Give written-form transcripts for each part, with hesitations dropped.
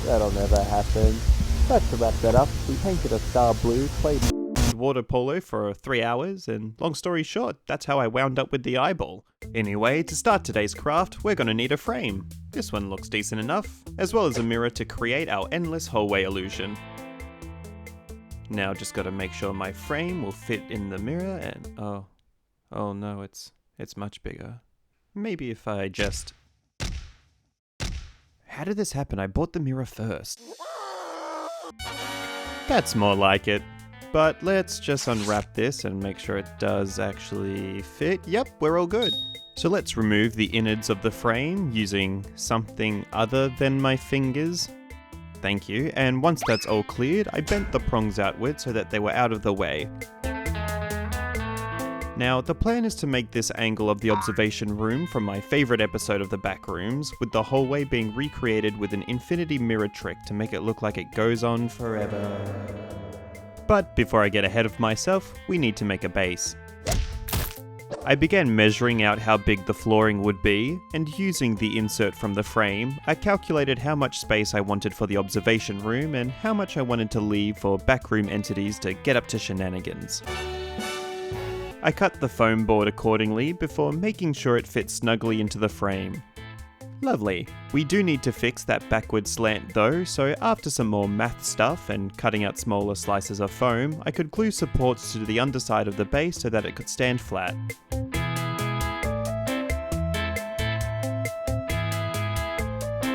That'll never happen. But to wrap that up, we painted a star blue, played water polo for 3 hours, and long story short, that's how I wound up with the eyeball. Anyway, to start today's craft, we're gonna need a frame. This one looks decent enough, as well as a mirror to create our endless hallway illusion. Now just gotta make sure my frame will fit in the mirror and oh no, it's much bigger. Maybe if I just... How did this happen? I bought the mirror first. That's more like it. But let's just unwrap this and make sure it does actually fit. Yep, we're all good. So let's remove the innards of the frame using something other than my fingers. Thank you. And once that's all cleared, I bent the prongs outward so that they were out of the way. Now, the plan is to make this angle of the observation room from my favourite episode of the Backrooms, with the hallway being recreated with an infinity mirror trick to make it look like it goes on forever. But before I get ahead of myself, we need to make a base. I began measuring out how big the flooring would be, and using the insert from the frame, I calculated how much space I wanted for the observation room and how much I wanted to leave for backroom entities to get up to shenanigans. I cut the foam board accordingly before making sure it fits snugly into the frame. Lovely. We do need to fix that backward slant though, so after some more math stuff and cutting out smaller slices of foam, I could glue supports to the underside of the base so that it could stand flat.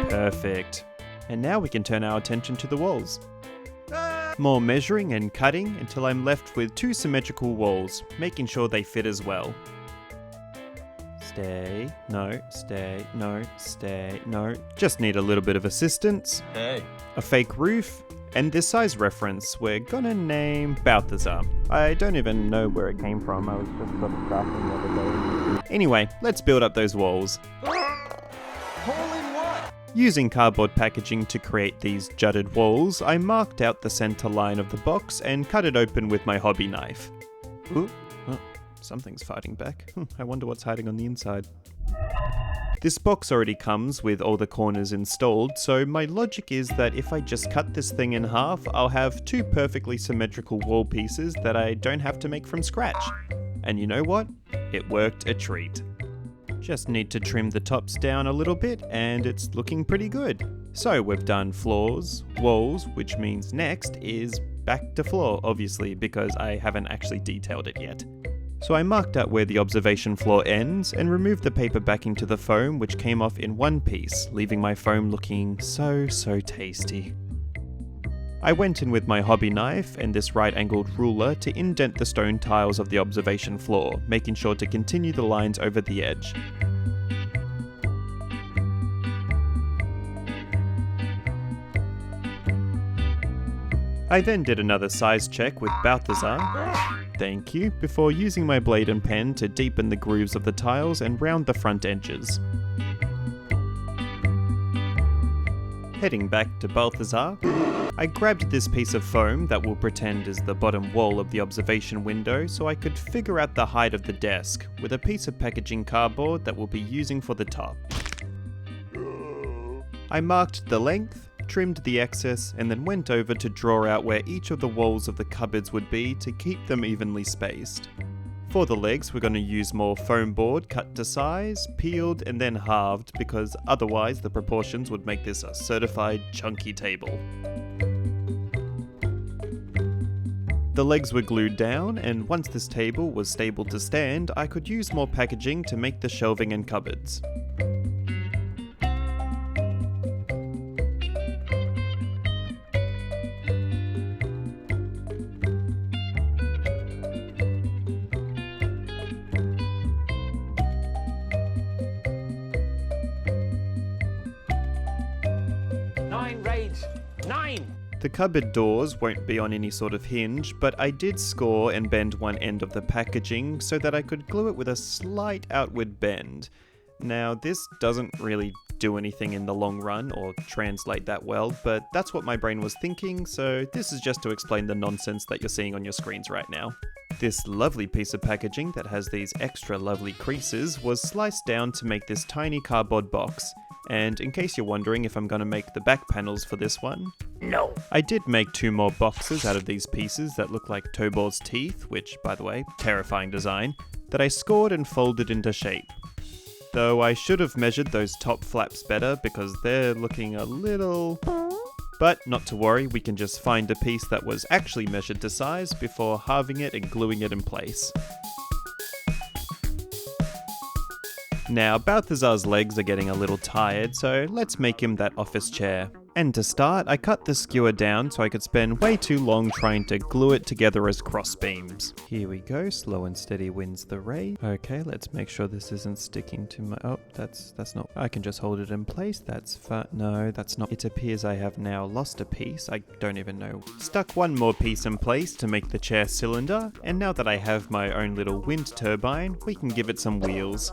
Perfect. And now we can turn our attention to the walls. More measuring and cutting until I'm left with 2 symmetrical walls, making sure they fit as well. Stay, no, stay, no, stay, no. Just need a little bit of assistance. Hey. A fake roof, and this size reference we're gonna name Bathazar. I don't even know where it came from, I was just sort of crafting the other day. Anyway, let's build up those walls. Using cardboard packaging to create these jutted walls, I marked out the center line of the box and cut it open with my hobby knife. Ooh, oh, something's fighting back. I wonder what's hiding on the inside. This box already comes with all the corners installed, so my logic is that if I just cut this thing in half, I'll have 2 perfectly symmetrical wall pieces that I don't have to make from scratch. And you know what? It worked a treat. Just need to trim the tops down a little bit and it's looking pretty good. So we've done floors, walls, which means next is back to floor, obviously, because I haven't actually detailed it yet. So I marked out where the observation floor ends and removed the paper backing to the foam, which came off in one piece, leaving my foam looking so tasty. I went in with my hobby knife and this right-angled ruler to indent the stone tiles of the observation floor, making sure to continue the lines over the edge. I then did another size check with Bathazar, thank you, before using my blade and pen to deepen the grooves of the tiles and round the front edges. Heading back to Balthazar, I grabbed this piece of foam that will pretend as the bottom wall of the observation window so I could figure out the height of the desk, with a piece of packaging cardboard that we'll be using for the top. I marked the length, trimmed the excess, and then went over to draw out where each of the walls of the cupboards would be to keep them evenly spaced. For the legs, we're going to use more foam board cut to size, peeled and then halved, because otherwise the proportions would make this a certified chunky table. The legs were glued down, and once this table was stable to stand, I could use more packaging to make the shelving and cupboards. 9 raids. 9! The cupboard doors won't be on any sort of hinge, but I did score and bend one end of the packaging so that I could glue it with a slight outward bend. Now, this doesn't really do anything in the long run or translate that well, but that's what my brain was thinking, so this is just to explain the nonsense that you're seeing on your screens right now. This lovely piece of packaging that has these extra lovely creases was sliced down to make this tiny cardboard box. And in case you're wondering if I'm going to make the back panels for this one, No. I did make 2 more boxes out of these pieces that look like Tobor's teeth, which, by the way, terrifying design, that I scored and folded into shape. Though I should have measured those top flaps better because they're looking a little... But not to worry, we can just find a piece that was actually measured to size before halving it and gluing it in place. Now, Balthazar's legs are getting a little tired, so let's make him that office chair. And to start, I cut the skewer down so I could spend way too long trying to glue it together as cross beams. Here we go, slow and steady wins the race. Okay, let's make sure this isn't sticking to my... Oh, that's not... I can just hold it in place, that's fine. No, that's not... It appears I have now lost a piece, I don't even know. Stuck one more piece in place to make the chair cylinder, and now that I have my own little wind turbine, we can give it some wheels.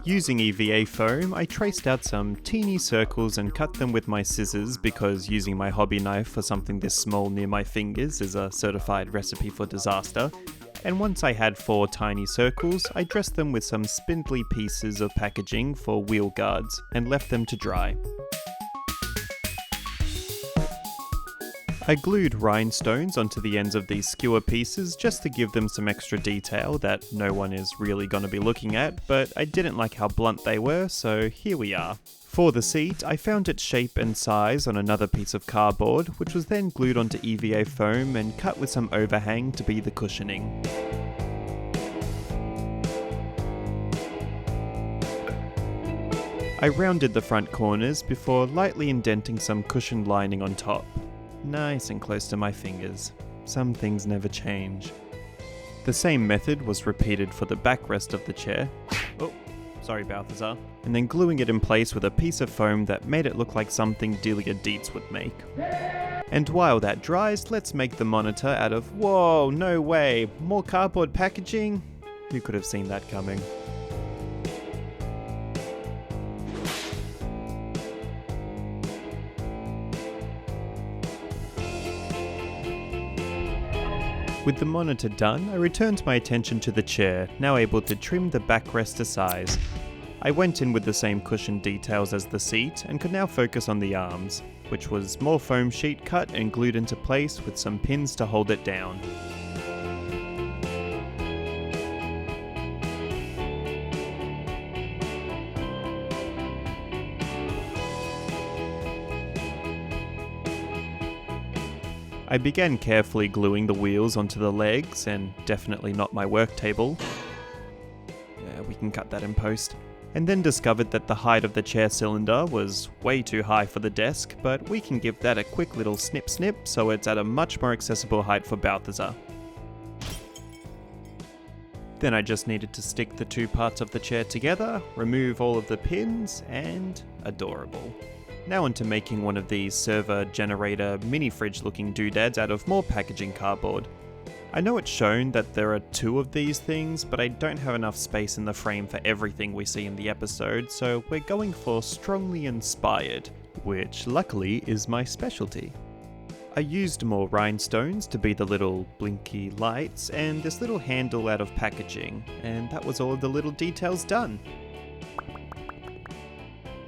Using EVA foam, I traced out some teeny circles and cut them with my scissors because using my hobby knife for something this small near my fingers is a certified recipe for disaster. And once I had 4 tiny circles, I dressed them with some spindly pieces of packaging for wheel guards and left them to dry. I glued rhinestones onto the ends of these skewer pieces just to give them some extra detail that no one is really going to be looking at, but I didn't like how blunt they were, so here we are. For the seat, I found its shape and size on another piece of cardboard, which was then glued onto EVA foam and cut with some overhang to be the cushioning. I rounded the front corners before lightly indenting some cushioned lining on top. Nice and close to my fingers. Some things never change. The same method was repeated for the backrest of the chair. Oh, sorry Balthazar. And then gluing it in place with a piece of foam that made it look like something Delia Dietz would make. And while that dries, let's make the monitor out of... Whoa, no way! More cardboard packaging? Who could have seen that coming? With the monitor done, I returned my attention to the chair, now able to trim the backrest to size. I went in with the same cushion details as the seat and could now focus on the arms, which was more foam sheet cut and glued into place with some pins to hold it down. I began carefully gluing the wheels onto the legs, and definitely not my work table. Yeah, we can cut that in post. And then discovered that the height of the chair cylinder was way too high for the desk, but we can give that a quick little snip snip so it's at a much more accessible height for Bathazar. Then I just needed to stick the 2 parts of the chair together, remove all of the pins, and adorable. Now onto making one of these server generator mini fridge looking doodads out of more packaging cardboard. I know it's shown that there are 2 of these things, but I don't have enough space in the frame for everything we see in the episode, so we're going for strongly inspired, which luckily is my specialty. I used more rhinestones to be the little blinky lights and this little handle out of packaging, and that was all of the little details done.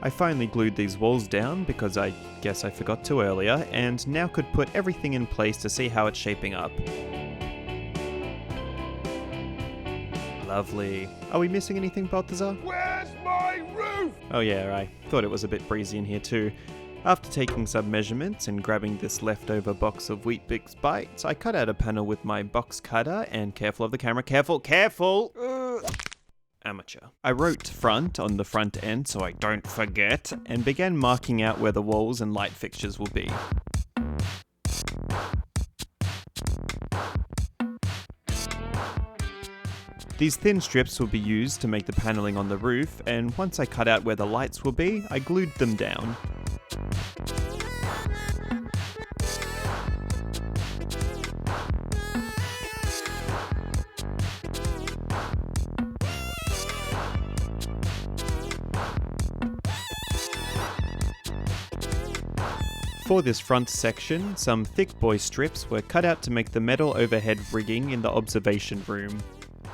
I finally glued these walls down because I guess I forgot to earlier, and now could put everything in place to see how it's shaping up. Lovely. Are we missing anything, Balthazar? Where's my roof? Oh yeah, I thought it was a bit breezy in here too. After taking some measurements and grabbing this leftover box of Weet-Bix bites, I cut out a panel with my box cutter and careful of the camera, careful! Amateur. I wrote front on the front end so I don't forget, and began marking out where the walls and light fixtures will be. These thin strips will be used to make the paneling on the roof, and once I cut out where the lights will be, I glued them down. For this front section, some thick boy strips were cut out to make the metal overhead rigging in the observation room.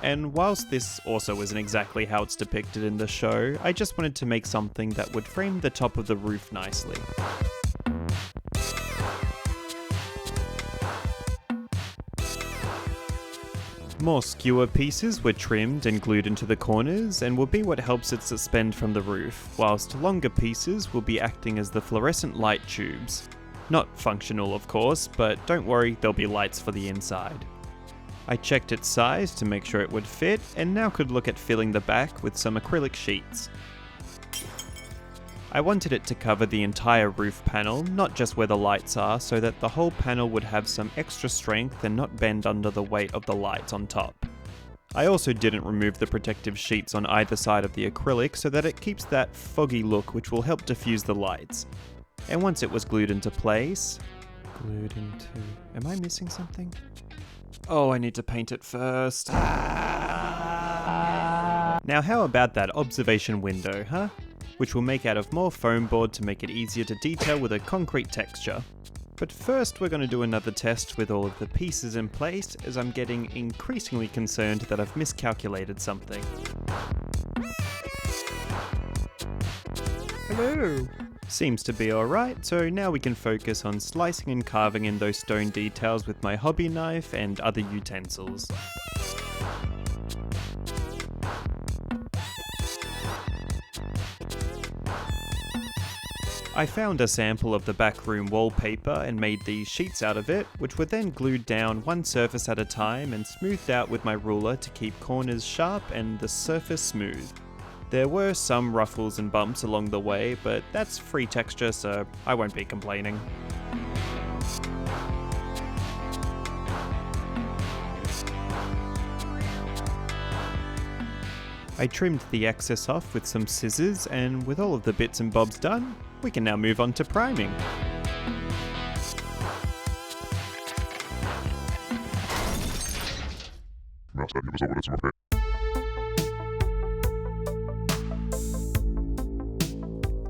And whilst this also isn't exactly how it's depicted in the show, I just wanted to make something that would frame the top of the roof nicely. More skewer pieces were trimmed and glued into the corners and will be what helps it suspend from the roof, whilst longer pieces will be acting as the fluorescent light tubes. Not functional of course, but don't worry, there'll be lights for the inside. I checked its size to make sure it would fit, and now could look at filling the back with some acrylic sheets. I wanted it to cover the entire roof panel, not just where the lights are, so that the whole panel would have some extra strength and not bend under the weight of the lights on top. I also didn't remove the protective sheets on either side of the acrylic so that it keeps that foggy look which will help diffuse the lights. And once it was glued into place... Am I missing something? Oh, I need to paint it first. Now how about that observation window, huh? Which we'll make out of more foam board to make it easier to detail with a concrete texture. But first we're going to do another test with all of the pieces in place, as I'm getting increasingly concerned that I've miscalculated something. Hello! Seems to be alright, so now we can focus on slicing and carving in those stone details with my hobby knife and other utensils. I found a sample of the Backroom wallpaper and made these sheets out of it, which were then glued down one surface at a time and smoothed out with my ruler to keep corners sharp and the surface smooth. There were some ruffles and bumps along the way, but that's free texture, so I won't be complaining. I trimmed the excess off with some scissors, and with all of the bits and bobs done, we can now move on to priming.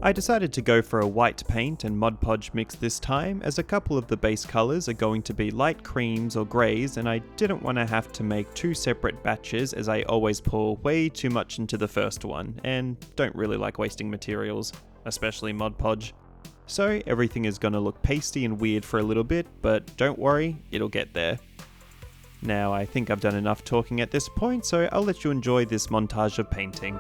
I decided to go for a white paint and Mod Podge mix this time, as a couple of the base colours are going to be light creams or greys, and I didn't want to have to make two separate batches as I always pour way too much into the first one, and don't really like wasting materials, especially Mod Podge. So everything is going to look pasty and weird for a little bit, but don't worry, it'll get there. Now I think I've done enough talking at this point, so I'll let you enjoy this montage of painting.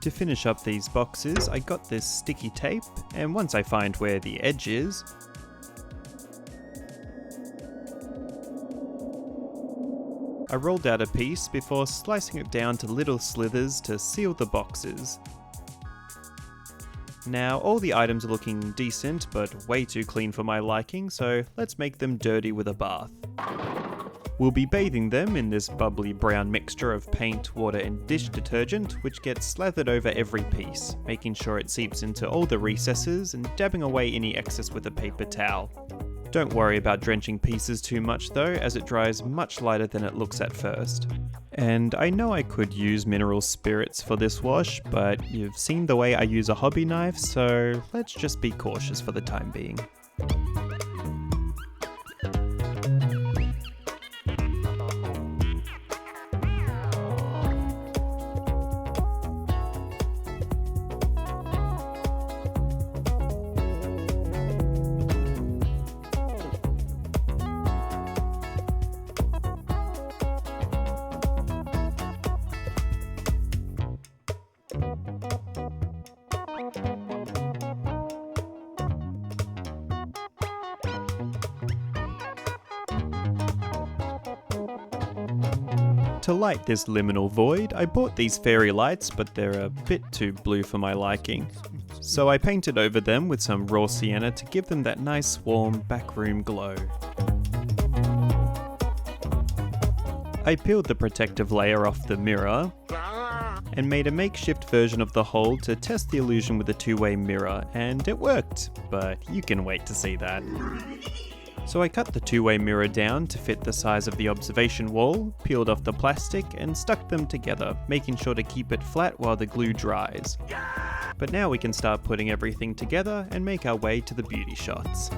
To finish up these boxes, I got this sticky tape, and once I find where the edge is, I rolled out a piece before slicing it down to little slithers to seal the boxes. Now all the items are looking decent, but way too clean for my liking, so let's make them dirty with a bath. We'll be bathing them in this bubbly brown mixture of paint, water and dish detergent, which gets slathered over every piece, making sure it seeps into all the recesses and dabbing away any excess with a paper towel. Don't worry about drenching pieces too much though, as it dries much lighter than it looks at first. And I know I could use mineral spirits for this wash, but you've seen the way I use a hobby knife, so let's just be cautious for the time being. To light this liminal void, I bought these fairy lights, but they're a bit too blue for my liking. So I painted over them with some raw sienna to give them that nice warm backroom glow. I peeled the protective layer off the mirror and made a makeshift version of the hole to test the illusion with a two-way mirror, and it worked, but you can wait to see that. So I cut the two-way mirror down to fit the size of the observation wall, peeled off the plastic and stuck them together, making sure to keep it flat while the glue dries. But now we can start putting everything together and make our way to the beauty shots.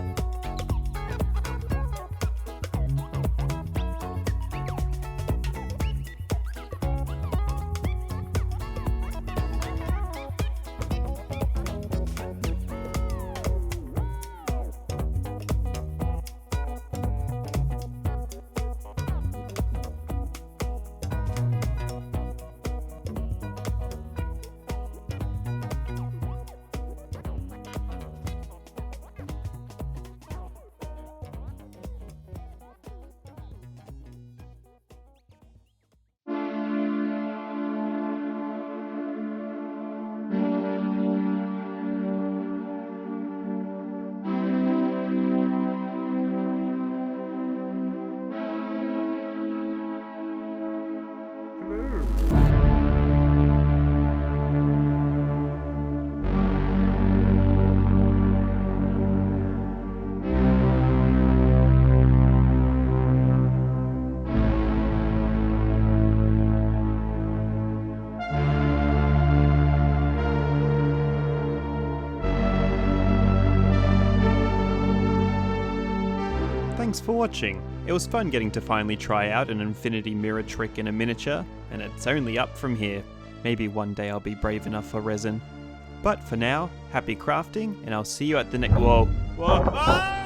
Thanks for watching. It was fun getting to finally try out an infinity mirror trick in a miniature, and it's only up from here. Maybe one day I'll be brave enough for resin. But for now, happy crafting, and I'll see you at the next— Whoa! Ah!